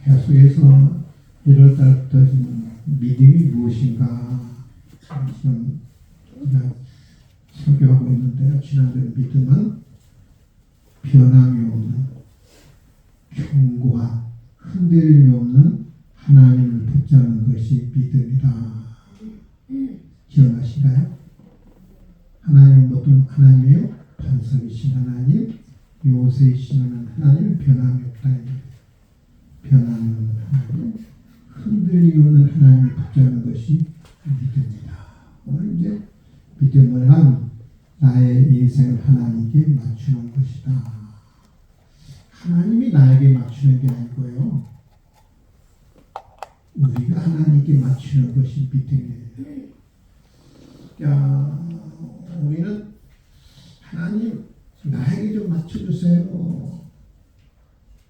계속해서 1월달부터 믿음이 무엇인가 지금 우리가 설교하고 있는데요. 지난주에 믿음은 변함이 없는 견고한 흔들림이 없는 하나님을 붙잡는 것이 믿음이다. 기억나신가요? 하나님은 어떤 하나님이요? 반석이신 하나님, 요새이신 하나님, 변함이 없다. 변함이 없는 하나님, 흔들림이 없는 하나님을 붙잡는 것이 믿음이다. 오늘 이제 믿음을 한 나의 인생을 하나님께 맞추는 것이다. 하나님이 나에게 맞추는 게 아니고요. 우리가 하나님께 맞추는 것이 믿음이에요. 우리는 하나님 나에게 좀 맞춰주세요.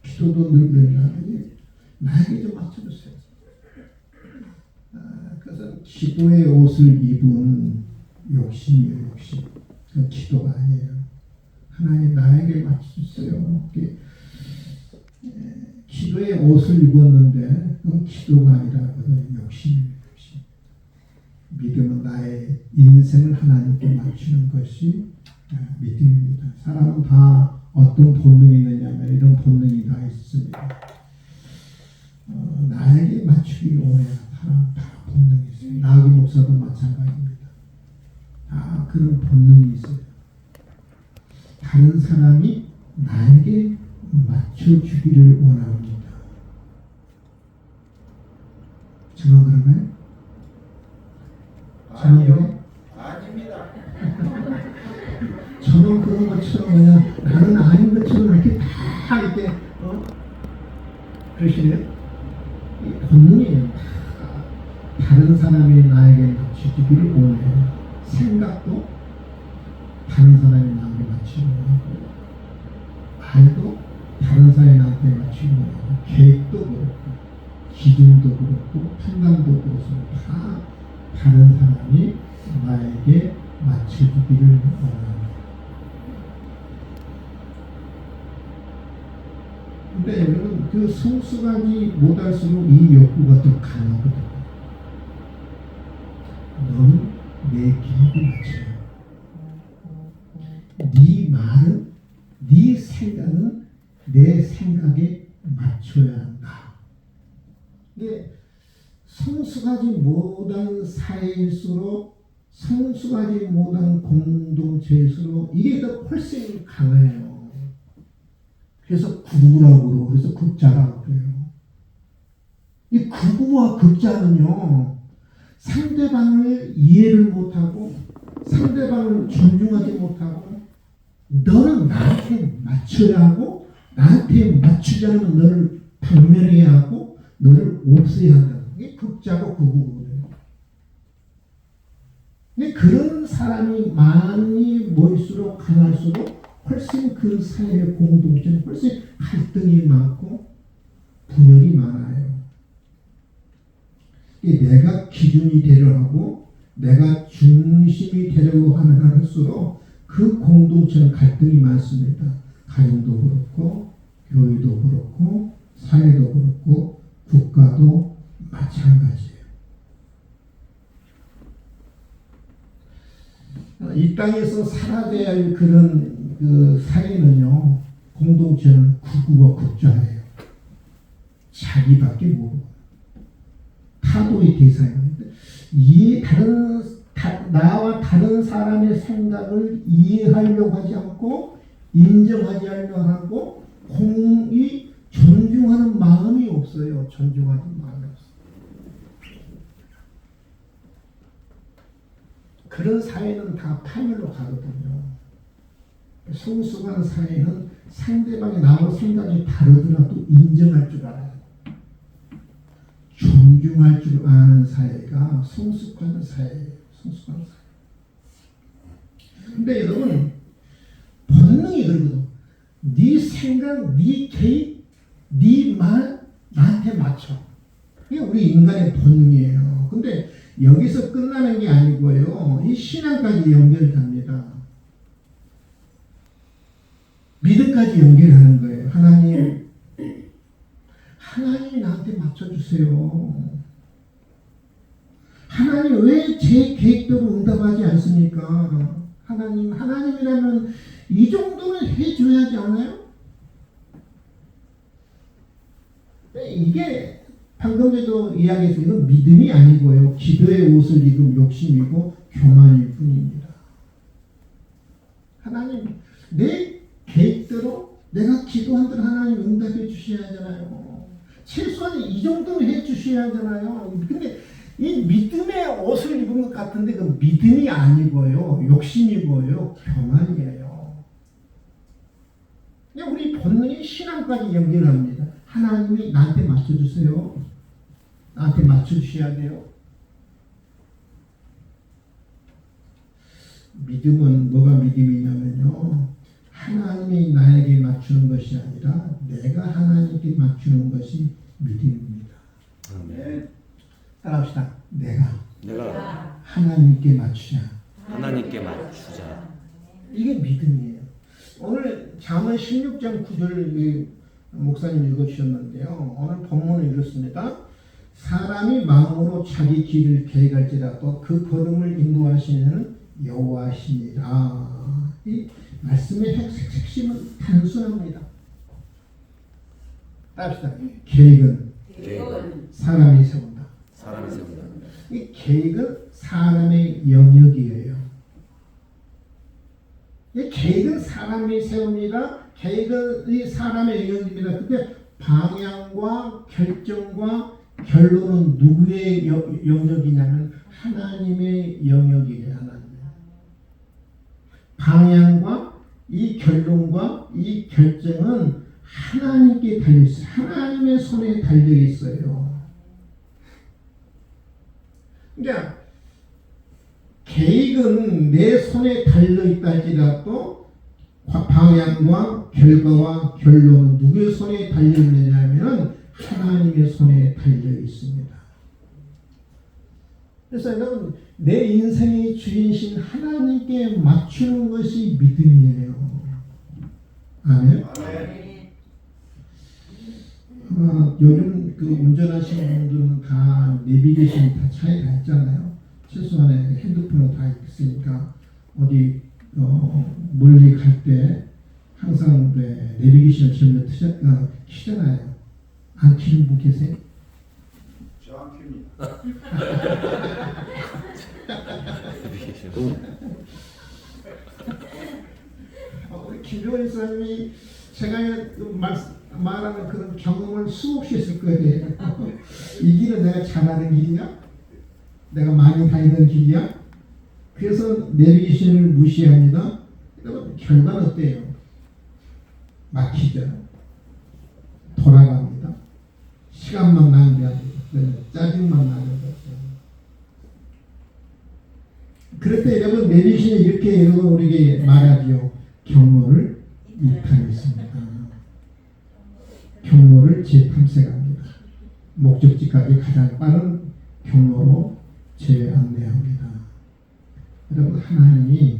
기도도 늘 하나님 나에게 좀 맞춰주세요. 그것은 기도의 옷을 입은 욕심이에요. 욕심. 그건 기도가 아니에요. 하나님 나에게 맞춰주세요. 기도의 옷을 입었는데 그건 기도가 아니라 그건 욕심이에요. 욕심. 믿음은 나의 인생을 하나님께 맞추는 것이 믿음입니다. 사람은 다 어떤 본능이 있느냐면 이런 본능이 다 있습니다. 나에게 맞추기 원해요. 사람 다 본능이 있어요. 나귀 목사도 마찬가지입니다. 다 그런 본능이 있어요. 다른 사람이 나에게 맞춰주기를 원합니다. 저는 그런가요? 아니요. 아닙니다. 저는 그런 것처럼 그냥 나는 아닌 것처럼 이렇게 다 이렇게 그러시네요. 이 본능이에요. 다른 사람이 나에게 맞춰주기를 원해요. 생각도 다른 사람이 나에게 맞추기를 원하고 말도 다른 사람이 나한테 맞추기를 원하고 계획도 그렇고 기준도 그렇고 판단도 그렇고 다 다른 사람이 나에게 맞춰주기를 원합니다. 근데 여러분 그 성숙하지 못할수록 이 욕구가 더 강하거든요. 너는 내 계획에 맞춰요. 네 말은 네 생각은 내 생각에 맞춰야 한다. 근데 성숙하지 못한 사회일수록 성숙하지 못한 공동체일수록 이게 더 훨씬 강해요. 그래서 구구라고 그러고 그래서 극자라고 그래요. 이 구구와 극자는요. 상대방을 이해를 못하고 상대방을 존중하지 못하고 너는 나한테 맞춰야 하고 나한테 맞추지 않으면 너를 박멸해야 하고 너를 없애야 한다. 이게 극자고 구구거든요. 근데 그런 사람이 많이 모일수록 강할수록 훨씬 그 사회의 공동체는 훨씬 갈등이 많고 분열이 많아요. 내가 기준이 되려 하고 내가 중심이 되려고 하면 할수록 그 공동체는 갈등이 많습니다. 가정도 그렇고 교회도 그렇고 사회도 그렇고 국가도 마찬가지예요. 이 땅에서 살아야 할 그런 그 사회는요, 공동체는 구구와 극자예요. 자기밖에 모르고 타도의 대상인데 나와 다른 사람의 생각을 이해하려고 하지 않고 인정하지 않으려고 하고 공이 존중하는 마음이 없어요. 존중하는 마음이 없어요. 그런 사회는 다 파멸로 가거든요. 성숙한 사회는 상대방이 나와 생각이 다르더라도 인정할 줄 알아요. 존중할 줄 아는 사회가 성숙한 사회예요. 성숙한 사회. 근데 여러분 본능이 그러거든. 네 생각, 네 개입, 네 말 나한테 맞춰. 이게 우리 인간의 본능이에요. 근데 여기서 끝나는 게 아니고요. 이 신앙까지 연결됩니다. 믿음까지 연결하는 거예요. 하나님이 나한테 맞춰주세요. 하나님 왜 제 계획대로 응답하지 않습니까? 하나님이라면 이 정도는 해줘야 하지 않아요? 이게 방금 전에도 이야기했어요. 이건 믿음이 아니고요. 기도의 옷을 입은 욕심이고 교만일 뿐입니다. 하나님, 내 계획대로 내가 기도한 대로 하나님 응답해 주셔야 하잖아요. 최소한 이 정도는 해 주셔야 하잖아요. 근데 이 믿음의 옷을 입은 것 같은데 그 믿음이 아니고요. 욕심이고요. 교만이에요. 우리 본능이 신앙까지 연결합니다. 하나님이 나한테 맞춰주세요. 나한테 맞춰주셔야 돼요. 믿음은 뭐가 믿음이냐면요. 하나님이 나에게 맞추는 것이 아니라 내가 하나님께 맞추는 것이 믿음입니다. 네. 따라합시다. 내가 하나님께 맞추자. 하나님께 맞추자. 이게 믿음이에요. 오늘 잠언 16장 9절을 목사님 읽어주셨는데요. 오늘 본문을 읽었습니다. 사람이 마음으로 자기 길을 계획할지라도 그 걸음을 인도하시는 여호와시니라. 이 말씀의 핵심은 단순합니다. 따릅시다. 계획은 사람이 세운다. 이 계획은 사람의 영역이에요. 이 계획은 사람이 세웁니다. 계획은 이 사람의 영역입니다. 근데 방향과 결정과 결론은 누구의 영역이냐면 하나님의 영역이에요. 하나님. 방향과 이 결론과 이 결정은 하나님께 달려 있어요. 하나님의 손에 달려 있어요. 그러니까 계획은 내 손에 달려 있다 할지라도 방향과 결과와 결론은 누구의 손에 달려 있느냐 하면 하나님의 손에 달려 있습니다. 그래서 여러분 내 인생의 주인신 하나님께 맞추는 것이 믿음이에요. 아멘. 요즘 그 운전하시는 분들은 다 내비게이션 다 차에 다 있잖아요. 최소한의 핸드폰은 다 있으니까 어디 멀리 갈 때 항상 내비게이션을 전부 키잖아요. 안 키는 분 계세요? 저 안 핍니다. 우리 김종원 사님이 제가 말하는 그런 경험을 수없이 했을 거예요. 이 길은 내가 잘하는 길이야? 내가 많이 다니는 길이야? 그래서 내비게이션을 무시합니다. 여러분 결과는 어때요? 막히죠. 돌아갑니다. 시간만 낭비합니다. 짜증만 나는 거죠. 그럴 때 여러분 내비게이션이 이렇게 여러분 우리에게 말하지요. 경로를 이탈했습니다. 경로를 재탐색합니다. 목적지까지 가장 빠른 경로로 재안내합니다. 여러분 하나님이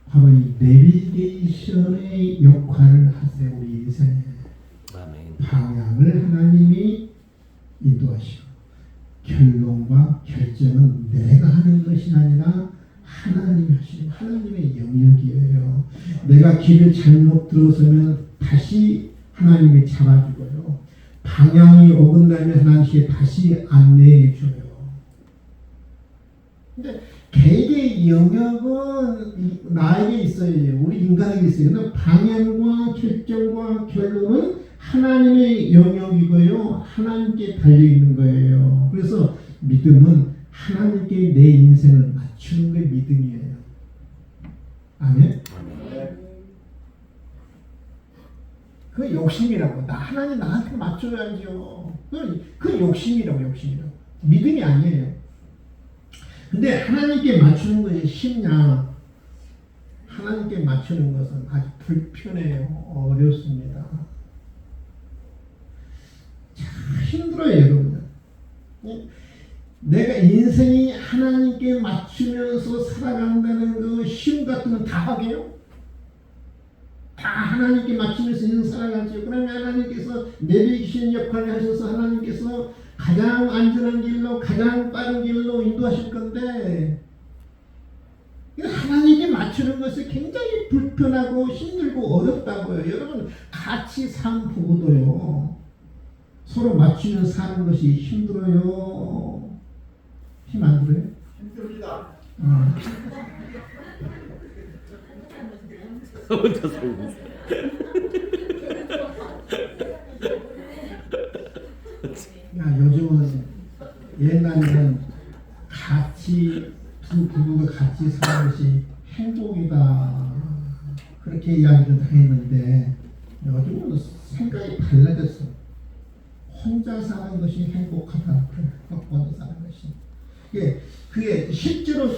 바로 이 내비게이션의 역할을 하세요. 우리 인생에. 방향을 하나님이 인도하시고 결론과 결정은 내가 하는 것이 아니라 하나님이 하시는 하나님의 영역이에요. 내가 길을 잘못 들어서면 다시 하나님이 잡아주고요. 방향이 어긋나면 하나님께 다시 안내해 줘요. 근데 개개의 영역은 나에게 있어요. 우리 인간에게 있어요. 근데 방향과 결정과 결론은 하나님의 영역이고요. 하나님께 달려있는 거예요. 그래서 믿음은 하나님께 내 인생을 맞추는 게 믿음이에요. 아멘? 그 욕심이라고. 하나님 나한테 맞춰야죠. 그 욕심이라고. 믿음이 아니에요. 근데 하나님께 맞추는 것이 쉽냐? 하나님께 맞추는 것은 아주 불편해요. 어렵습니다. 참 힘들어요, 여러분. 내가 인생이 하나님께 맞추면서 살아간다는 그 쉬움 같은 건 다 하게요? 다 하나님께 맞추면서 인생 살아가죠. 그러면 하나님께서 내비기신 역할을 하셔서 하나님께서 가장 안전한 길로 가장 빠른 길로 인도하실 건데 하나님께 맞추는 것이 굉장히 불편하고 힘들고 어렵다고요. 여러분 같이 산 부부도요. 서로 맞추며 사는 것이 힘들어요. 힘 안 들어요? 힘듭니다. 혼자 살고 있어. 야, 요즘은 옛날에는 같이 두 부부가 같이 사는 것이 행복이다 그렇게 이야기를 당했는데 요즘은 생각이 달라졌어. 혼자 사는 것이 행복하다. 혼자 사는 것이. 그게 실제로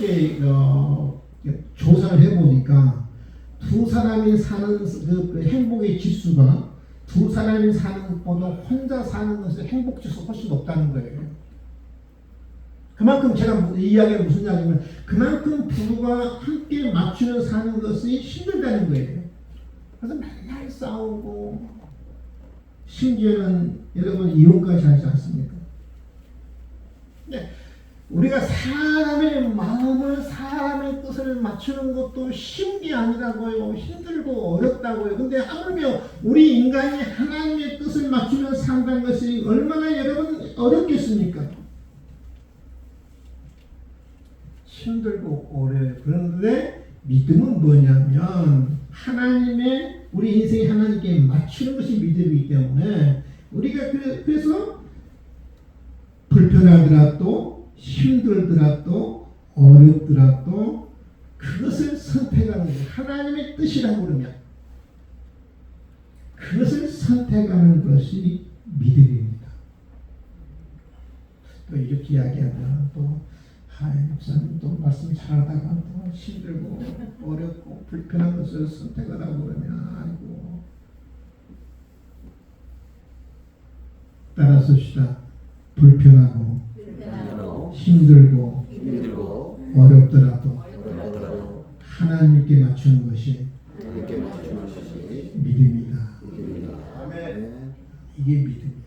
조사를 해보니까 두 사람이 사는 그 행복의 지수가 두 사람이 사는 것보다 혼자 사는 것의 행복 지수가 훨씬 높다는 거예요. 그만큼 제가 이 이야기가 무슨 이야기냐면 그만큼 부부가 함께 맞추며 사는 것이 힘들다는 거예요. 그래서 맨날 싸우고 심지어는 여러분 이혼까지 하지 않습니까? 네. 우리가 사람의 마음을 사람의 뜻을 맞추는 것도 쉬운 게 아니라고요. 힘들고 어렵다고요. 근데 하물며 우리 인간이 하나님의 뜻을 맞추며 산다는 것이 얼마나 여러분 어렵겠습니까? 힘들고 어려워요. 그런데 믿음은 뭐냐면 하나님의 우리 인생이 하나님께 맞추는 것이 믿음이기 때문에 우리가 그래서 불편하더라도 힘들더라도 어렵더라도 그것을 선택하는 거예요. 하나님의 뜻이라고 그러면 그것을 선택하는 것이 믿음입니다. 또 이렇게 이야기하면 또 목사님 또 말씀 잘하다가 또 힘들고 어렵고 불편한 것을 선택하라고 그러면 아이고 따라서 시다 불편하고 힘들고 어렵더라도 하나님께 맞추는 것이 믿음이다. 아멘. 이게 믿음이에요.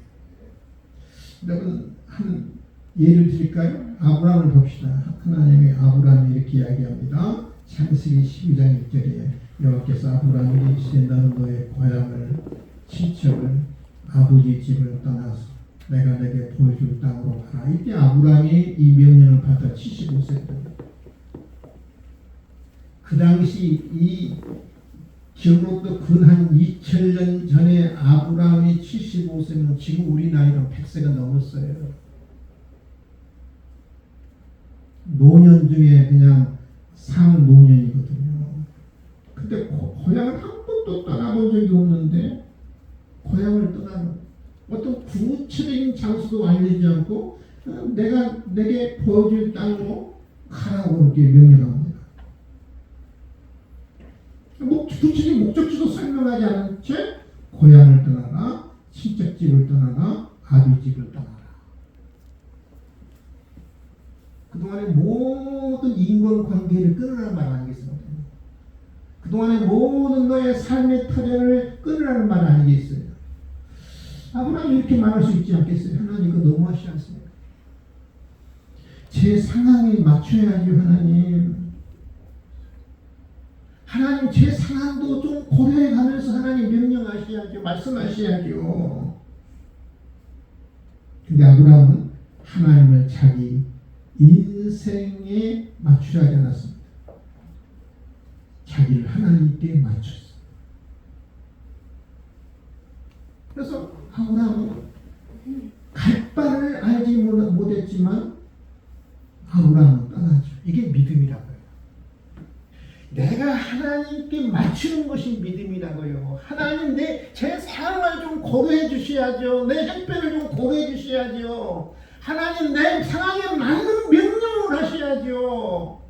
여러분 한 예를 드릴까요? 아브라함을 봅시다. 하나님이 아브라함이 이렇게 이야기합니다. 창세기 12장 1절에 여호와께서 아브라함에게 이르시되 너는 너의 고향을 친척을 아버지 집을 떠나서 내가 내게 보여줄 땅으로 가라. 이때 아브라함이 이 명령을 받아 75세입니다. 그 당시 이 지금으로부터 근 한 2000년 전에 아브라함이 75세면 지금 우리 나이는 100세가 넘었어요. 노년 중에 그냥 상노년이거든요. 근데 고향을 한 번도 떠나본 적이 없는데 고향을 떠나는 어떤 구체적인 장소도 알려주지 않고 내게 보여줄 땅으로 가라고 이렇게 명령합니다. 구체적인 목적지도 설명하지 않은 채 고향을 떠나라, 친척집을 떠나라, 아비집을 떠나라. 그동안의 모든 인간관계를 끊으라는 말 아니겠습니까? 그동안의 모든 너의 삶의 터전을 끊으라는 말 아니겠어요? 아브라함이 이렇게 말할 수 있지 않겠어요? 하나님 이거 너무하시지 않습니까? 제 상황에 맞춰야죠. 하나님 제 상황도 좀 고려해가면서 하나님 명령하셔야죠. 말씀하셔야죠. 근데 아브라함은 하나님을 자기 인생에 맞추려 하지 않았습니다. 자기를 하나님께 맞췄어요. 그래서 아브라함은 갈 바를 알지 못했지만 아브라함은 떠나죠. 이게 믿음이라고요. 내가 하나님께 맞추는 것이 믿음이라고요. 하나님 제 상황을 좀 고려해 주셔야죠. 내 형편을 좀 고려해 주셔야죠. 하나님 내 상황에 맞는 명령을 하셔야죠.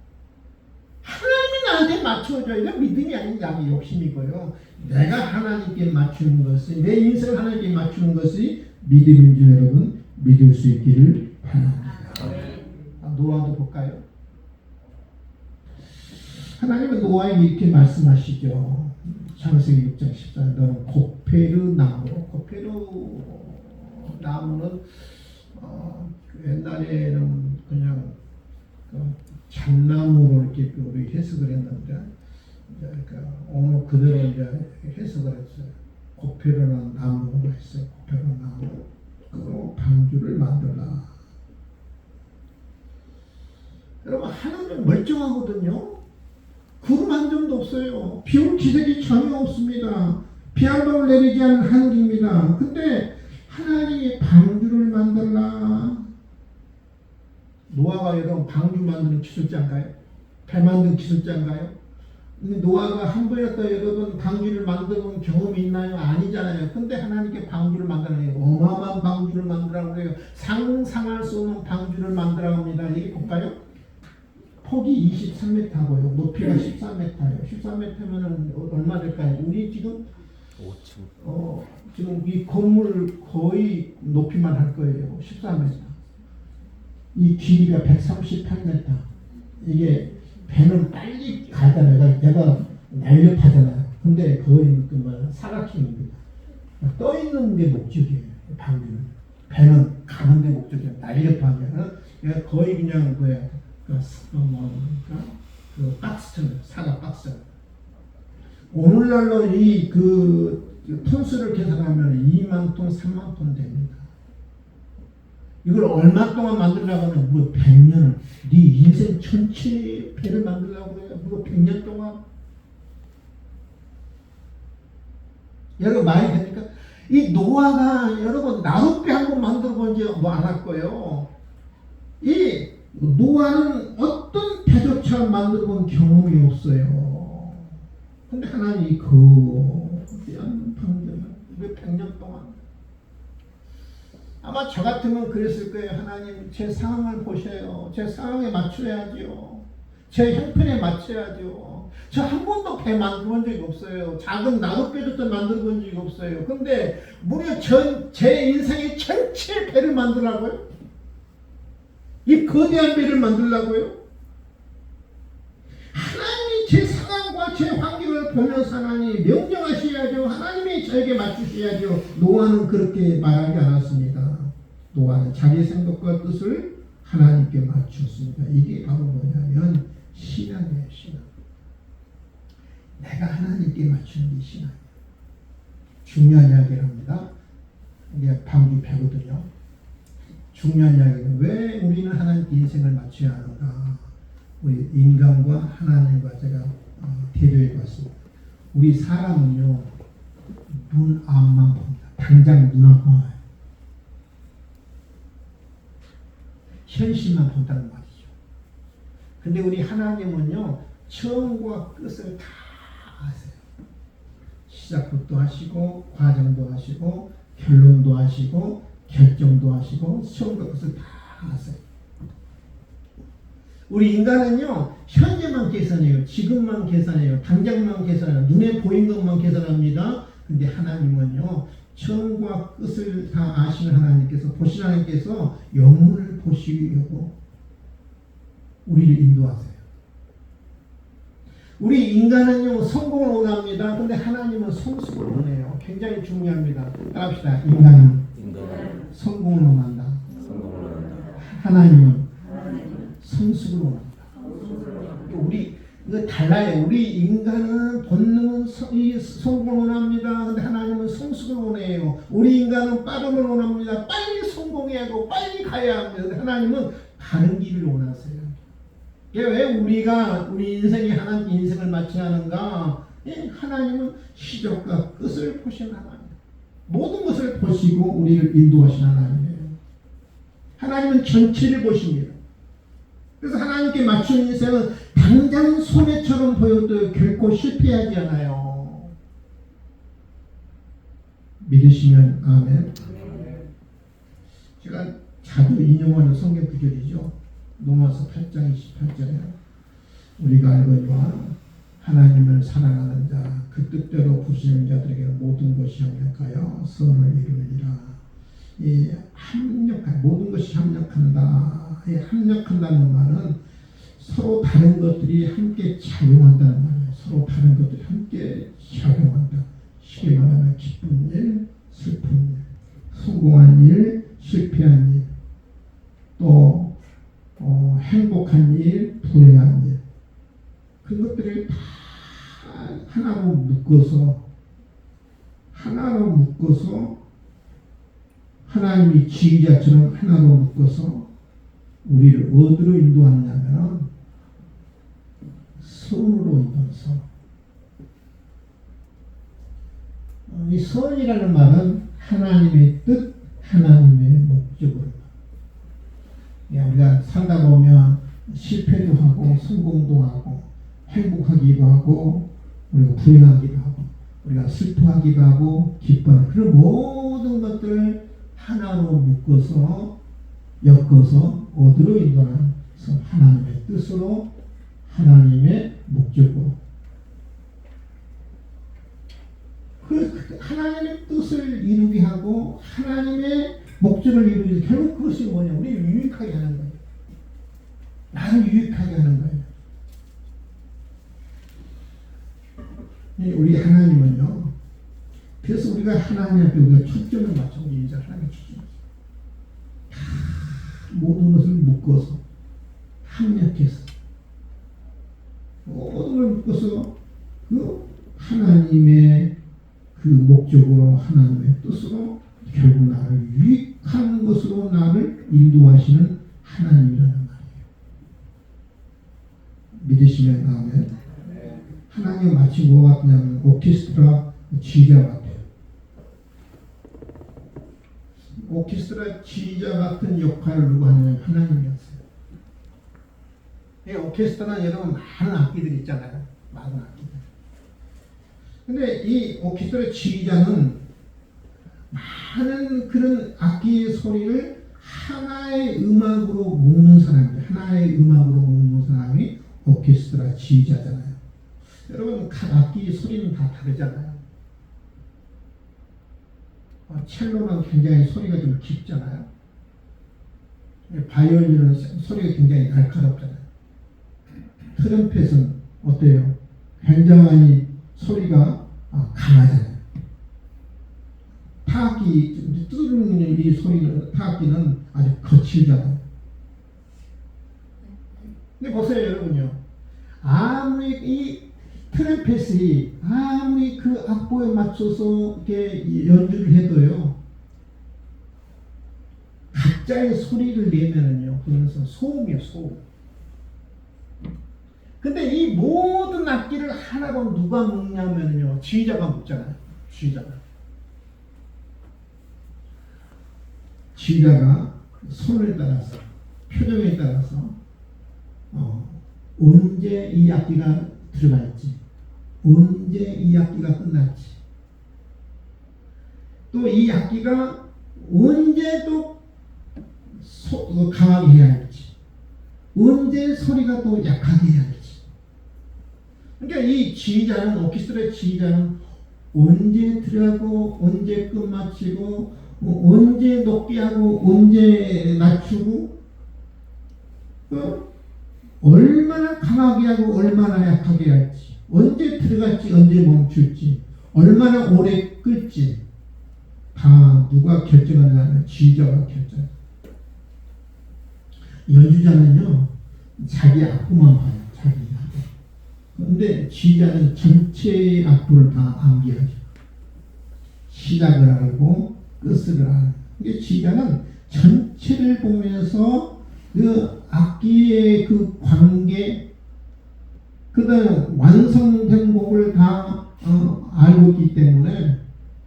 하나님이 나한테 맞춰줘요. 이건 믿음이 아닌 양이 욕심이고요. 내가 하나님께 맞추는 것이 내 인생을 하나님께 맞추는 것이 믿음인 줄 여러분 믿을 수 있기를 바랍니다. 노아도 볼까요? 하나님은 노아에게 이렇게 말씀하시죠. 창세기 6장 14절 너는 고페르 나무 고페르 나무는 옛날에는 그냥 잣나무로 이렇게 우리 해석을 했는데 오늘 그대로 이제 해석을 했어요. 고페르는 나무가 있어요. 고페르 나무 그거 방주를 만들라. 여러분 하나님은 멀쩡하거든요. 구름 한 점도 없어요. 비올 기색이 전혀 없습니다. 비 한 방울 내리지 않은 하늘입니다. 근데 하나님이 방주를 만들라. 노아가 여러분 방주 만드는 기술자인가요? 배 만드는 기술자인가요? 근데 노아가 한 번이라도 여러분 방주를 만들어본 경험이 있나요? 아니잖아요. 근데 하나님께 방주를 만들어요. 어마어마한 방주를 만들라고 해요. 상상할 수 없는 방주를 만들라고 합니다. 이게 볼까요? 폭이 23m고요. 높이가 14m예요. 14m면 얼마 될까요? 우리 지금 5층. 지금 이 건물 거의 높이만 할 거예요. 14m. 이 길이가 138m. 이게 배는 빨리 가잖아요. 내가 날렵하잖아요. 근데 거의 사각형입니다. 떠 있는 게 목적이에요. 방주는. 배는 가는 데 목적이에요. 날렵하게. 거의 그냥 그 박스처럼 사각 박스처럼. 오늘날로 이 톤수를 계산하면 2만 톤, 3만 톤 됩니다. 이걸 얼마 동안 만들려고 하면 뭐 100년을 네 인생 전체 배를 만들려고 해요. 뭐 100년 동안. 여러분 말이 됩니까? 이 노아가 여러분 나룻배 한 번 만들어 본지 뭐 안 할 거예요. 이 노아는 어떤 배조차 만들어 본 경험이 없어요. 근데 하나님이 거대한 방주를 100년 동안. 아마 저 같으면 그랬을 거예요. 하나님 제 상황을 보셔요. 제 상황에 맞춰야죠. 제 형편에 맞춰야죠. 저 한 번도 배 만들어 본 적이 없어요. 작은 나룻배도 만들어 본 적이 없어요. 근데 무려 제 인생의 전체 배를 만들라고요? 이 거대한 배를 만들라고요? 하나님이 제 상황과 제 환경을 보면서 하나님이 명령하셔야죠. 하나님이 저에게 맞추셔야죠. 노아는 그렇게 말하지 않았습니다. 노아는 자기의 생각과 뜻을 하나님께 맞췄습니다. 이게 바로 뭐냐면 신앙이에요. 신앙. 내가 하나님께 맞추는 게 신앙이에요. 중요한 이야기를 합니다. 이게 방주 배거든요. 중요한 이야기는 왜 우리는 하나님께 인생을 맞춰야 하는가. 우리 인간과 하나님과 제가 대조해 봤습니다. 우리 사람은요 눈 앞만 봅니다. 당장 눈 앞만 봐요. 현실만 본다는 말이죠. 근데 우리 하나님은요 처음과 끝을 다 아세요. 시작부터 하시고 과정도 하시고 결론도 하시고 결정도 하시고 처음과 끝을 다 아세요. 우리 인간은요 현재만 계산해요. 지금만 계산해요. 당장만 계산해요. 눈에 보인 것만 계산합니다. 근데 하나님은요 처음과 끝을 다 아시는 하나님께서 보시는 하나님께서 영혼을 보시려고 우리를 인도하세요. 우리 인간은요 성공을 원합니다. 근데 하나님은 성숙을 원해요. 굉장히 중요합니다. 따라합시다. 인간은 성공을 원한다. 하나님은 성숙을 원한다. 우리 이거 달라요. 우리 인간은 본능은 성공을 원합니다. 근데 하나님은 성숙을 원해요. 우리 인간은 빠름을 원합니다. 빨리 성공해야 하고 빨리 가야 합니다. 근데 하나님은 다른 길을 원하세요. 왜 우리 인생이 하나님 인생을 맞춰야 하는가? 하나님은 시작과 끝을 보시는 하나님. 모든 것을 보시고 우리를 인도하시는 하나님이에요. 하나님은 전체를 보십니다. 그래서 하나님께 맞춘 인생은 당장 손해처럼 보여도 결코 실패하지 않아요. 믿으시면 아멘. 제가 자주 인용하는 성경 구절이죠. 로마서 8장 28절에 우리가 알거니와 하나님을 사랑하는 자 그 뜻대로 부르시는 자들에게 모든 것이 합력하여 선을 이루리라. 이 합력한 모든 것이 합력한다. 이 합력한다는 말은 서로 다른 것들이 함께 작용한다는 말이에요. 서로 다른 것들이 함께 작용한다. 성공한 일, 실패한 일, 또 행복한 일, 불행한 일, 그런 것들을 다 하나로 묶어서 하나님이 지휘자처럼 하나로 묶어서 우리를 어디로 인도하느냐면 선으로 인도해서, 이 선이라는 말은 하나님의 뜻, 하나님의 목적을, 우리가 살다 보면 실패도 하고 성공도 하고 행복하기도 하고 우리가 불행하기도 하고 우리가 슬퍼하기도 하고 기뻐하는 그런 모든 것들을 하나로 묶어서 엮어서 어디로 인도하는 하나님의 뜻으로, 하나님의 목적으로, 그 하나님의 뜻을 이루게 하고 하나님의 목적을 이루기 위해서 결국 그것이 뭐냐, 우리를 유익하게 하는 거예요. 나를 유익하게 하는 거예요. 우리 하나님은요, 그래서 우리가 하나님 앞에 우리가 초점을 맞춰, 우리 인자 하나님의 초점을 모든 것을 묶어서 합력해서 모든 걸 묶어서 그 하나님의 그 목적으로, 하나님의 뜻으로 결국 나를 유익한 것으로 나를 인도하시는 하나님이라는 말이에요. 믿으시면 아멘. 하나님 마치 뭐가 같냐면 오케스트라 지휘자 같아요. 오케스트라 지휘자 같은 역할을 누가 하냐면 하나님이었어요. 이 오케스트라는 여러분 많은 악기들 있잖아요. 많은 악기들. 근데 이 오케스트라 지휘자는 많은 그런 악기의 소리를 하나의 음악으로 묶는 사람이에요. 하나의 음악으로 묶는 사람이 오케스트라 지휘자잖아요. 여러분 각 악기 소리는 다 다르잖아요. 첼로는 굉장히 소리가 좀 깊잖아요. 바이올린은 소리가 굉장히 날카롭잖아요. 트럼펫은 어때요? 굉장히 소리가 강하잖아요. 타악기, 뚜루는 이 소리는, 타악기는 아주 거칠잖아요. 근데 보세요, 여러분요. 아무리 이 트럼펫이 아무리 그 악보에 맞춰서 이렇게 연주를 해도요, 각자의 소리를 내면은요, 그러면서 소음이에요, 소음. 근데 이 모든 악기를 하나로 누가 묶냐면요, 지휘자가 묶잖아요. 지휘자가 손에 따라서, 표정에 따라서 언제 이 악기가 들어갈지, 언제 이 악기가 끝날지, 또 이 악기가 언제 또 강하게 해야 할지, 언제 소리가 또 약하게 해야 할지. 그러니까 이 지휘자는, 오케스트라 지휘자는 언제 들어가고 언제 끝마치고 언제 높게 하고 언제 낮추고 얼마나 강하게 하고 얼마나 약하게 할지, 언제 들어갈지 언제 멈출지, 얼마나 오래 끌지 다 누가 결정하냐면 지휘자가 결정해요. 연주자는요 자기 악보만 봐요. 자기 악보. 그런데 지휘자는 전체의 악보를 다 암기하죠. 시작을 알고 끝을 알고. 이게 지휘자는 전체를 보면서 그 악기의 그 관계, 그다음 완성된 곡을 다 알고 있기 때문에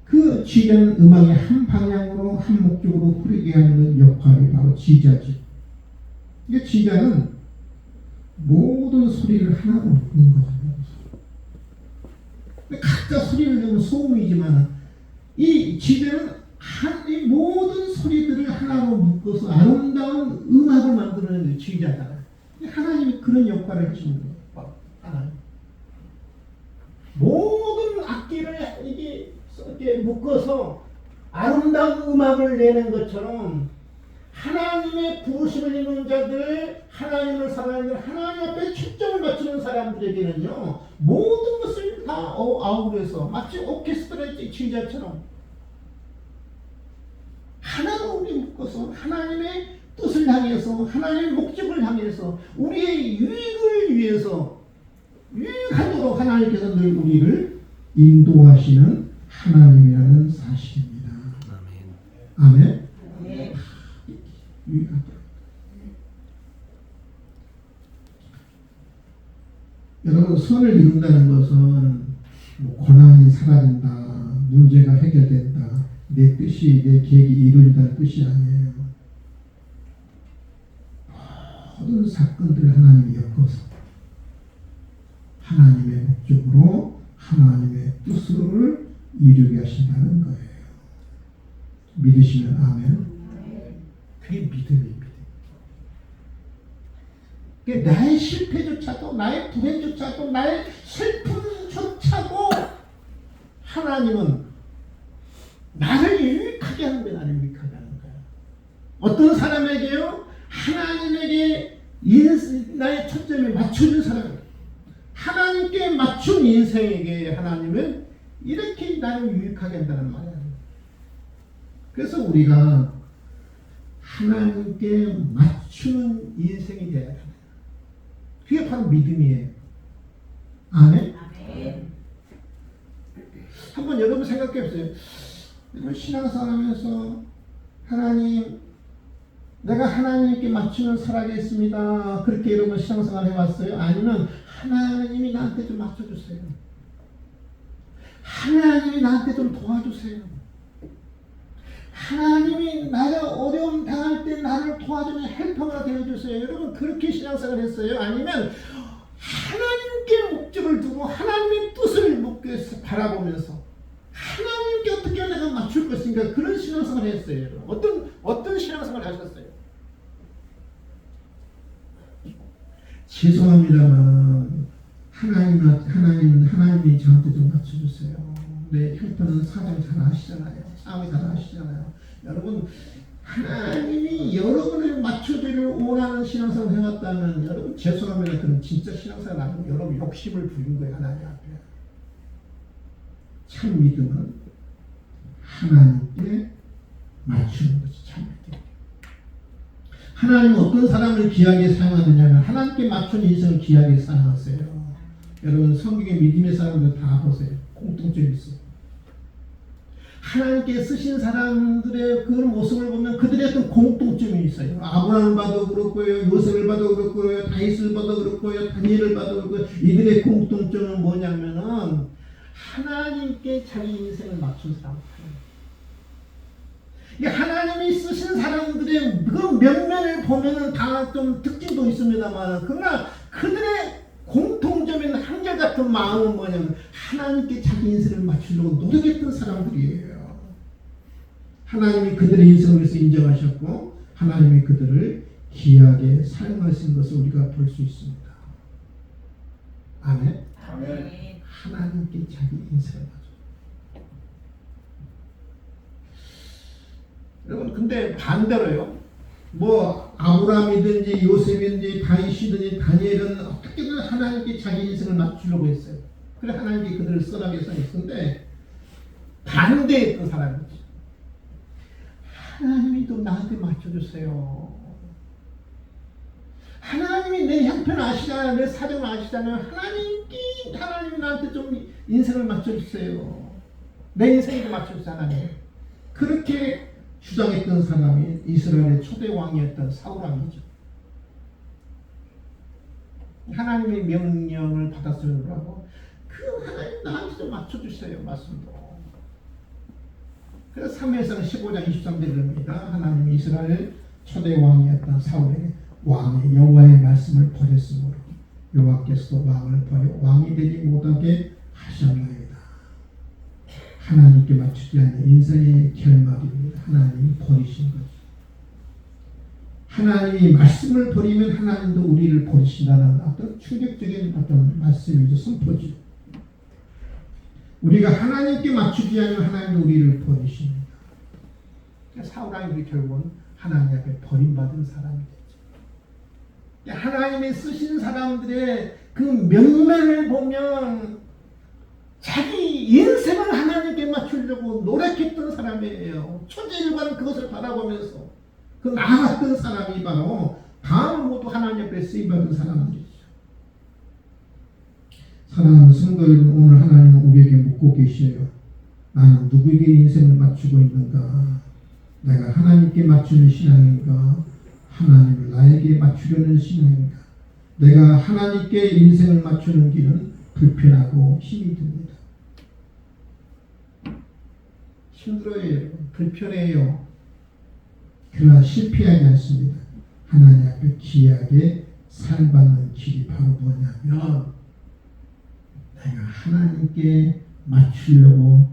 그 지휘자는 음악의 한 방향으로 한 목적으로 흐르게 하는 역할이 바로 지휘자지. 이게 지휘자는 모든 소리를 하나로 묶는 거잖아요. 각자 소리를 내면 소음이지만 이 지휘자는 이 모든 소리들을 하나로 묶어서 아름다운 음악을 만들어내는 지휘자잖아요. 하나님이 그런 역할을 해주는 거예요. 하나님. 모든 악기를 이렇게 묶어서 아름다운 음악을 내는 것처럼 하나님의 부르심을 입는 자들, 하나님을 사랑하는 하나님 앞에 초점을 맞추는 사람들에게는요, 모든 것을 다 아우러서 마치 오케스트라 지휘자처럼 하나님을 묶어서 하나님의 뜻을 향해서 하나님의 목적을 향해서 우리의 유익을 위해서 유익하도록 하나님께서 늘 우리를 인도하시는 하나님이라는 사실입니다. 아멘. 네. 유익하도록. 여러분, 선을 이룬다는 것은 뭐 고난이 사라진다, 문제가 해결된다, 내 뜻이 내 계획이 이루어진다는 뜻이 아니에요. 모든 사건들을 하나님이 엮어서 하나님의 목적으로 하나님의 뜻을 이루게 하신다는 거예요. 믿으시면 아멘. 그게 믿음입니다. 나의 실패조차도 나의 불행조차도 나의 슬픔조차도 하나님은 나를 유익하게 하는 거야. 나를 유익하게 하는 거야. 어떤 사람에게요? 하나님에게 나의 초점이 맞춰준 사람, 하나님께 맞춘 인생에게 하나님은 이렇게 나를 유익하게 한다는 말이야. 그래서 우리가 하나님께 맞추는 인생이 되어야 합니다. 그게 바로 믿음이에요. 아멘? 한번 여러분 생각해 보세요. 여러분 신앙생활하면서 하나님, 내가 하나님께 맞추는 살아겠습니다. 그렇게 여러분 신앙생활 해왔어요? 아니면 하나님이 나한테 좀 맞춰주세요. 하나님이 나한테 좀 도와주세요. 하나님이 나가 어려움 당할 때 나를 도와주는 헬퍼가 되어주세요. 여러분 그렇게 신앙생활 했어요? 아니면 하나님께 목적을 두고 하나님의 뜻을 바라보면서 하나님께 어떻게 내가 맞출 것인가 그런 신앙생활 했어요. 여러분 어떤 신앙생활 하셨어요? 죄송합니다만 하나님이 저한테 좀 맞춰주세요. 네, 헬퍼는 사정 잘 아시잖아요. 싸움 잘 아시잖아요. 여러분 하나님이 여러분을 맞춰주기를 원하는 신앙생활을 해왔다면 여러분 죄송합니다. 그럼 진짜 신앙생활 아니고 여러분 욕심을 부린 거예요. 하나님 앞에. 참 믿음은 하나님께 맞추는 것이 참 믿음. 하나님은 어떤 사람을 귀하게 사용하느냐면 하나님께 맞춘 인생을 귀하게 사용하세요. 여러분 성경의 믿음의 사람들 다 보세요. 공통점이 있어요. 하나님께 쓰신 사람들의 그 모습을 보면 그들의 어떤 공통점이 있어요. 아브라함을 봐도 그렇고요, 요셉을 봐도 그렇고요, 다윗을 봐도 그렇고요, 다니엘을 봐도 그렇고요. 이들의 공통점은 뭐냐면은 하나님께 자기 인생을 맞춘 사람. 하나님이 쓰신 사람들의 그 면면을 보면은 다 좀 특징도 있습니다만, 그러나 그들의 공통점인 한결같은 마음은 뭐냐면 하나님께 자기 인생을 맞추려고 노력했던 사람들이에요. 하나님이 그들의 인생을 위해서 인정하셨고 하나님이 그들을 귀하게 사용하신 것을 우리가 볼 수 있습니다. 아멘. 아멘. 하나님께 자기 인생을 맞춰. 여러분 근데 반대로요. 뭐 아브라함이든지 요셉이든지 다윗이든지 다니엘은 어떻게든 하나님께 자기 인생을 맞추려고 했어요. 그래 하나님께 그들을 써라게 했는데 반대했던 사람이지. 하나님이 또 나한테 맞춰주세요. 하나님이 내 형편 아시잖아요. 내 사정 아시잖아요. 하나님이 나한테 좀 인생을 맞춰주세요. 내 인생에 맞춰주세요. 하나님. 그렇게 주장했던 사람이 이스라엘의 초대 왕이었던 사울왕이죠. 하나님의 명령을 받았으라고 그 하나님 나한테 좀 맞춰주세요. 말씀도. 그래서 3회상 15장 23절입니다. 하나님이 이스라엘 초대 왕이었던 사울에게 왕의 여호와의 말씀을 버렸으므로 여호와께서도 왕을 버려 왕이 되지 못하게 하셨나이다. 하나님께 맞추지 않는 인생의 결말입니다. 하나님이 버리신 거죠. 하나님이 말씀을 버리면 하나님도 우리를 버리신다는 어떤 충격적인 어떤 말씀이죠. 선포죠. 우리가 하나님께 맞추지 않으면 하나님도 우리를 버리십니다. 사울왕이 결국은 하나님 앞에 버림받은 사람이 됐죠. 하나님이 쓰신 사람들의 그 면면을 보면 자기 인생을 하나님 하나님께 맞추려고 노력했던 사람이에요. 천재일관은 그것을 바라보면서 그 나아갔던 사람이 바로 다음 모두 하나님 앞에 쓰임받은 사람들이죠. 사랑하는 성도 여러분, 오늘 하나님은 우리에게 묻고 계셔요. 나는 누구에게 인생을 맞추고 있는가? 내가 하나님께 맞추는 신앙인가? 하나님을 나에게 맞추려는 신앙인가? 내가 하나님께 인생을 맞추는 길은 불편하고 힘이 듭니다. 힘들어요. 불편해요. 그러나 실패하지 않습니다. 하나님 앞에 귀하게 살받는 길이 바로 뭐냐면 내가 하나님께 맞추려고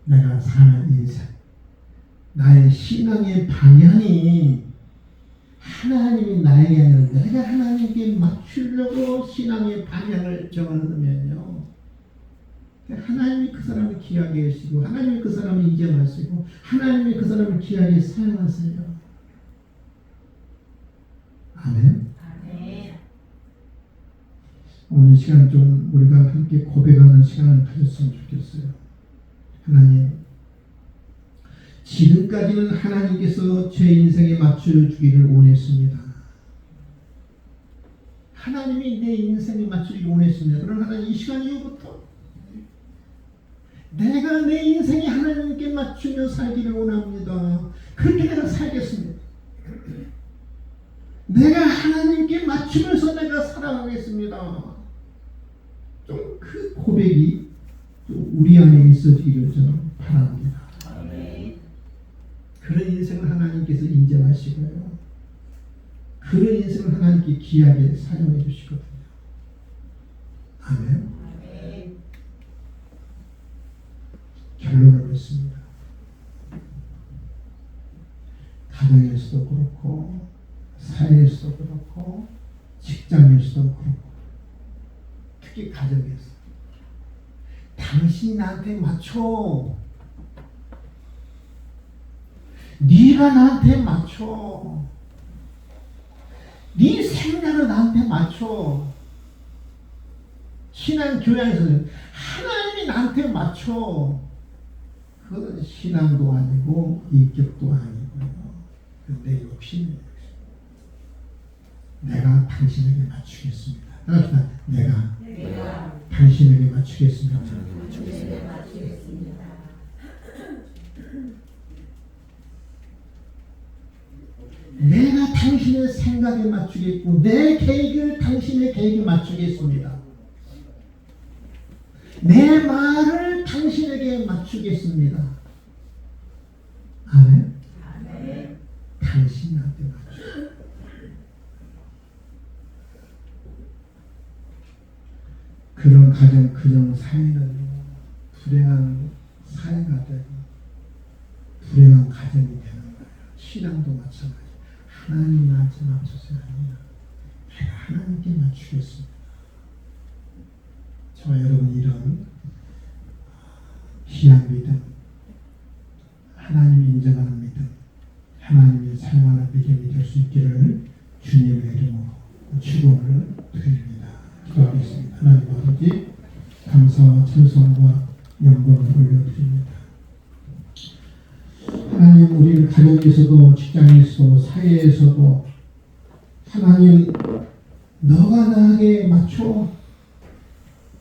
내가 사는 인생, 나의 신앙의 방향이 하나님이 나에게 아니라 내가 하나님께 맞추려고 신앙의 방향을 정하면요, 하나님이 그 사람을 귀하게 하시고 하나님이 그 사람을 인정하시고 하나님이 그 사람을 귀하게 사용하세요. 아멘. 아멘. 오늘 시간 좀 우리가 함께 고백하는 시간을 가졌으면 좋겠어요. 하나님, 지금까지는 하나님께서 제 인생에 맞춰주기를 원했습니다. 하나님이 내 인생에 맞추기를 원했습니다. 그러나 하나님, 이 시간 이후부터 내가 내 인생에 하나님께 맞추며 살기를 원합니다. 그렇게 내가 살겠습니다. 내가 하나님께 맞추면서 내가 살아가겠습니다. 좀 그 고백이 우리 안에 있어지기를 저는 바랍니다. 아멘. 그런 인생을 하나님께서 인정하시고요, 그런 인생을 하나님께 귀하게 사용해 주시거든요. 아멘. 아멘. 결론을 맺습니다. 가정에서도 그렇고 사회에서도 그렇고 직장에서도 그렇고 특히 가정에서 당신이 나한테 맞춰, 네가 나한테 맞춰, 네 생각을 나한테 맞춰. 신앙 교양에서는 하나님이 나한테 맞춰. 그건 신앙도 아니고 인격도 아니고요, 내 욕심이에요. 내가 당신에게 맞추겠습니다. 따라합시다. 내가 당신에게 맞추겠습니다. 내가 당신의 생각에 맞추겠고 내 계획을 당신의 계획에 맞추겠습니다. 내 말을 당신에게 맞추겠습니다. 아멘. 아멘. 당신한테 맞추. 그런 가정, 그런 사회는 불행한 사회가 되고 불행한 가정이 되는 거예요. 신앙도 마찬가지. 하나님 나한테 맞춰서가 아니라 내가 하나님께 맞추겠습니다. 저와 여러분, 이런 귀한 믿음, 하나님이 인정하는 믿음, 하나님이 사용하는 믿음이 될 수 있기를 주님의 이름으로 축원을 드립니다. 기도하겠습니다. 하나님 아버지, 감사와 찬송과 영광을 올려드립니다. 하나님, 우리는 가정에서도 직장에서도 사회에서도 하나님, 너가 나에게 맞춰.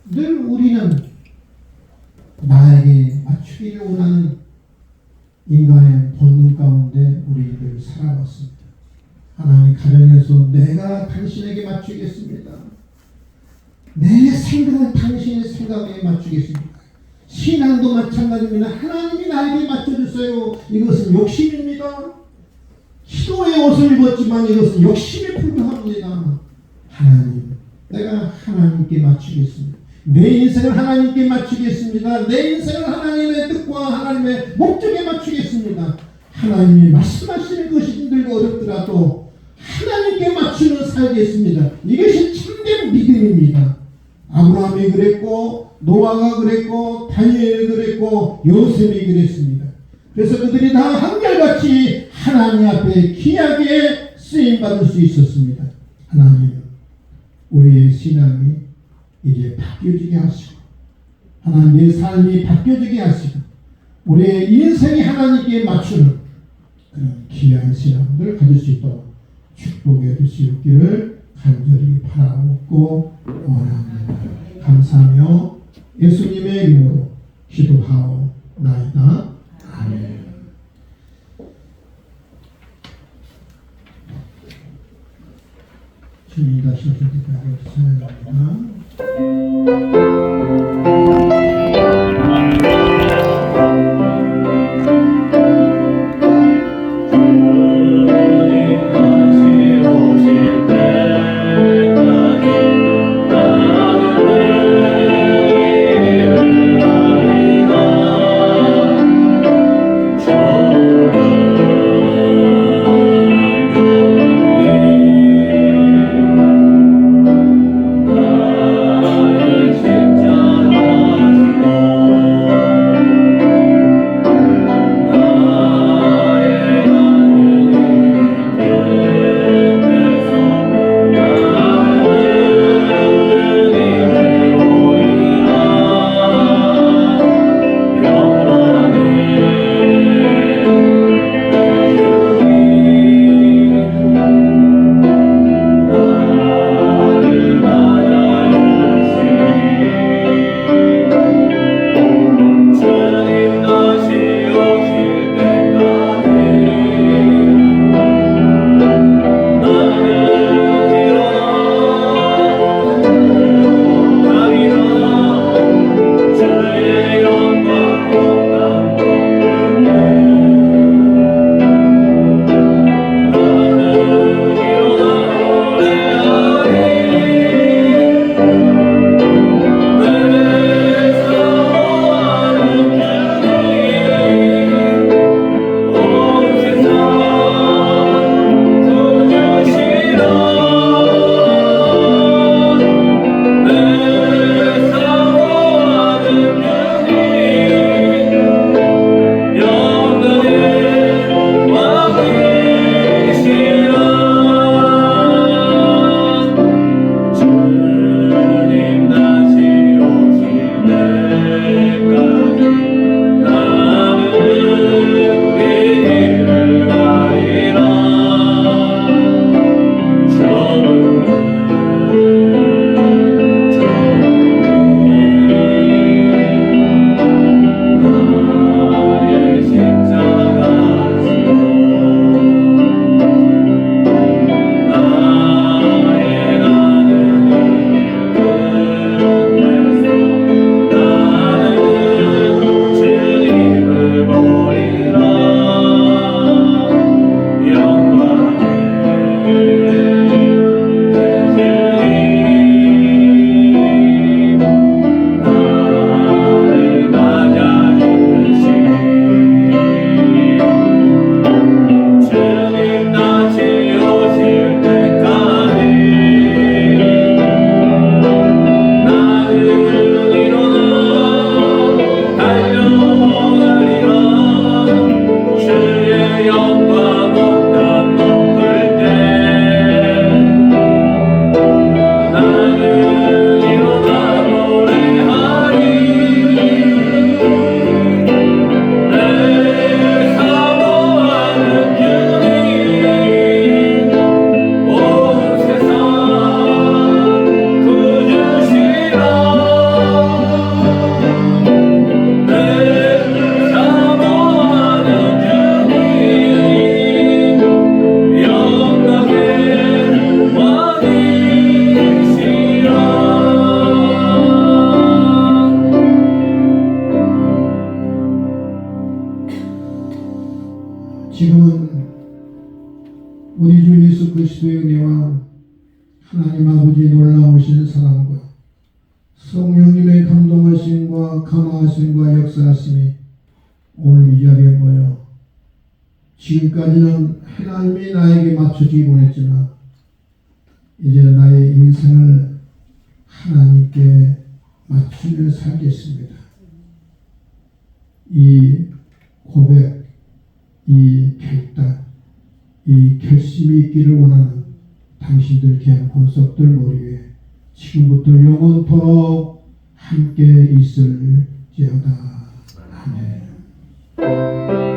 늘 우리는 나에게 맞추기를 원하는 인간의 본능 가운데 우리들 살아왔습니다. 하나님, 가정에서 내가 당신에게 맞추겠습니다. 내 생각을 당신의 생각에 맞추겠습니다. 신앙도 마찬가지입니다. 하나님이 나에게 맞춰주세요. 이것은 욕심입니다. 기도의 옷을 입었지만 이것은 욕심에 불과합니다. 하나님, 내가 하나님께 맞추겠습니다. 내 인생을 하나님께 맞추겠습니다. 내 인생을 하나님의 뜻과 하나님의 목적에 맞추겠습니다. 하나님이 말씀하시는 것이 힘들고 어렵더라도 하나님께 맞추는 살겠습니다. 이것이 참된 믿음입니다. 아브라함이 그랬고 노아가 그랬고 다니엘이 그랬고 요셉이 그랬습니다. 그래서 그들이 다 한결같이 하나님 앞에 귀하게 쓰임받을 수 있었습니다. 하나님, 우리의 신앙이 이제 바뀌어지게 하시고 하나님의 삶이 바뀌어지게 하시고 우리의 인생이 하나님께 맞추는 그런 귀한 신앙들 가질 수 있도록 축복해 주시옵기를 간절히 바라고 원합니다. 감사하며 예수님의 이름으로 기도하옵나이다. 아멘. 주님 다시 오실 때까지 찬양합니다. 지금은 우리 주 예수 그리스도의 은혜와 하나님 아버지의 놀라우신 사랑과 성령님의 감동하심과 감화하심과 역사하심이 오늘 이 자리에 모여 지금까지는 하나님이 나에게 맞춰주기 원했지만 이제는 나의 인생을 하나님께 맞추며 살겠습니다. 이 고백, 이 결단, 이 결심이 있기를 원하는 당신들 귀한 권속들 머리에 지금부터 영원토록 함께 있을지어다. 아멘. 아멘.